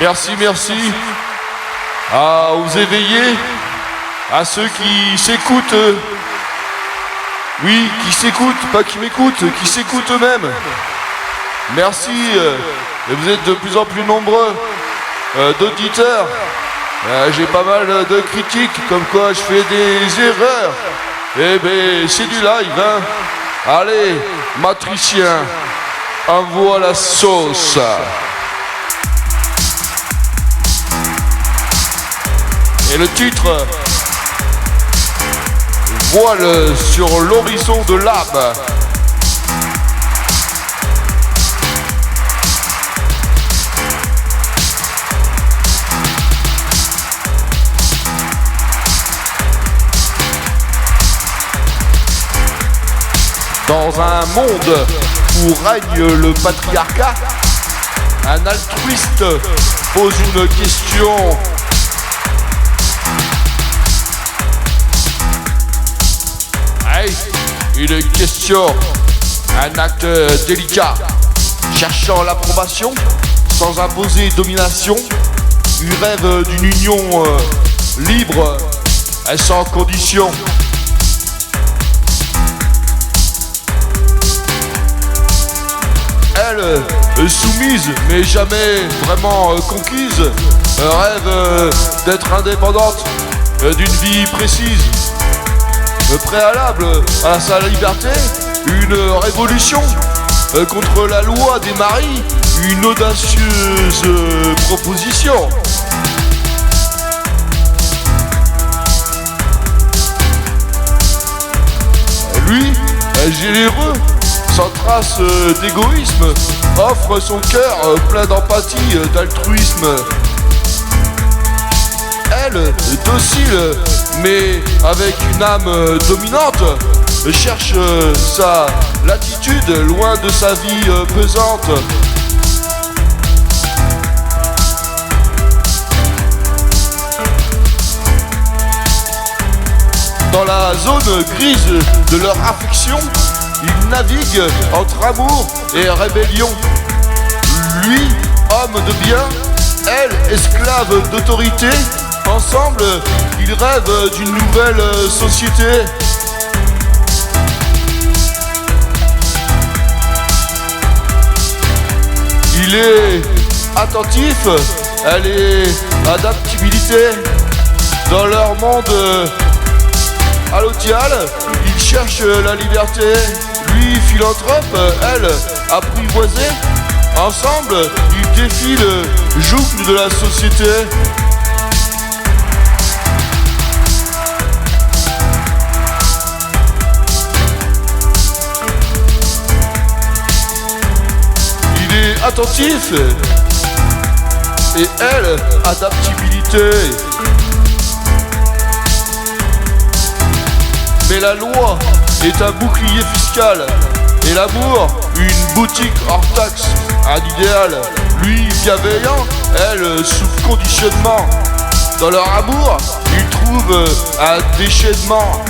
Merci, merci aux éveillés, à ceux qui s'écoutent. Oui, qui s'écoutent, pas qui m'écoutent, qui s'écoutent eux-mêmes. Merci, vous êtes de plus en plus nombreux d'auditeurs. J'ai pas mal de critiques, comme quoi je fais des erreurs. Eh ben, c'est du live, hein. Allez, matricien, envoie la sauce. Et le titre, voile sur l'horizon de l'âme. Dans un monde où règne le patriarcat, un altruiste pose une question. Hey, une question, un acte délicat, cherchant l'approbation, sans imposer domination. Il rêve d'une union libre et sans condition. Elle, soumise mais jamais vraiment conquise, rêve d'être indépendante d'une vie précise. Préalable à sa liberté, une révolution contre la loi des maris, une audacieuse proposition. Lui, généreux, sans trace d'égoïsme, offre son cœur plein d'empathie, d'altruisme. Elle, docile, mais avec une âme dominante, cherche sa latitude loin de sa vie pesante. Dans la zone grise de leur affection, ils naviguent entre amour et rébellion. Lui, homme de bien, elle, esclave d'autorité. Ensemble, ils rêvent d'une nouvelle société. Il est attentif, elle est adaptabilité. Dans leur monde allodial, ils cherchent la liberté. Lui, philanthrope, elle, apprivoisée. Ensemble, ils défient le joug de la société. Attentif et elle, adaptabilité. Mais la loi est un bouclier fiscal et l'amour une boutique hors taxe. Un idéal, lui bienveillant, elle sous conditionnement. Dans leur amour, ils trouvent un déchaînement.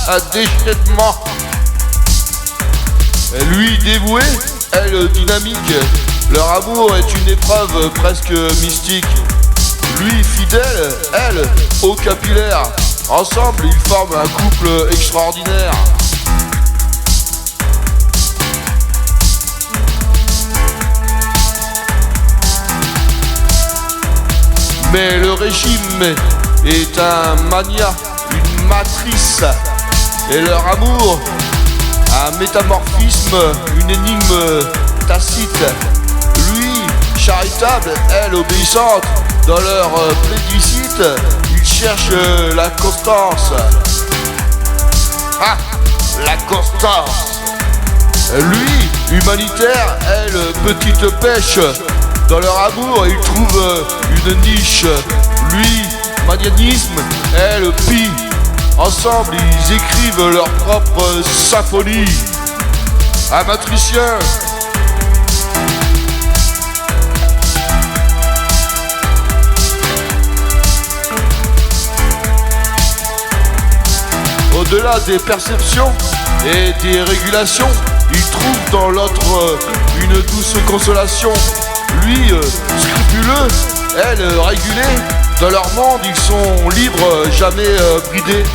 Un déchaînement. Lui dévoué, elle dynamique. Leur amour est une épreuve presque mystique. Lui fidèle, elle au capillaire. Ensemble, ils forment un couple extraordinaire. Mais le régime est un mania, une matrice. Et leur amour, un métamorphisme, une énigme tacite. Lui, charitable, elle obéissante. Dans leur plébiscite, ils cherchent la constance. Ah, la constance. Lui, humanitaire, elle, petite pêche. Dans leur amour, ils trouvent une niche. Lui, magnanimation, elle, pie. Ensemble, ils écrivent leur propre symphonie. Un matricien. Au-delà des perceptions et des régulations, ils trouvent dans l'autre une douce consolation. Lui, scrupuleux, elle, régulée. Dans leur monde, ils sont libres, jamais bridés.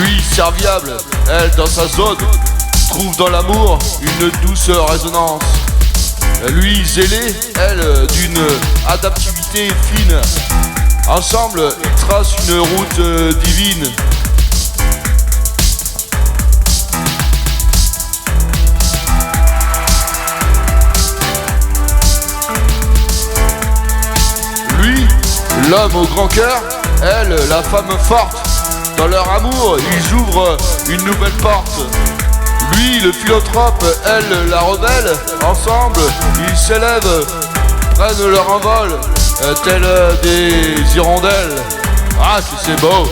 Lui, serviable, elle, dans sa zone, trouve dans l'amour une douce résonance. Lui, zélé, elle, d'une adaptivité fine. Ensemble, ils tracent une route divine. Lui, l'homme au grand cœur, elle, la femme forte. Dans leur amour, ils ouvrent une nouvelle porte. Lui, le philanthrope, elle, la rebelle. Ensemble, ils s'élèvent, prennent leur envol, tels des hirondelles. Ah, que c'est beau!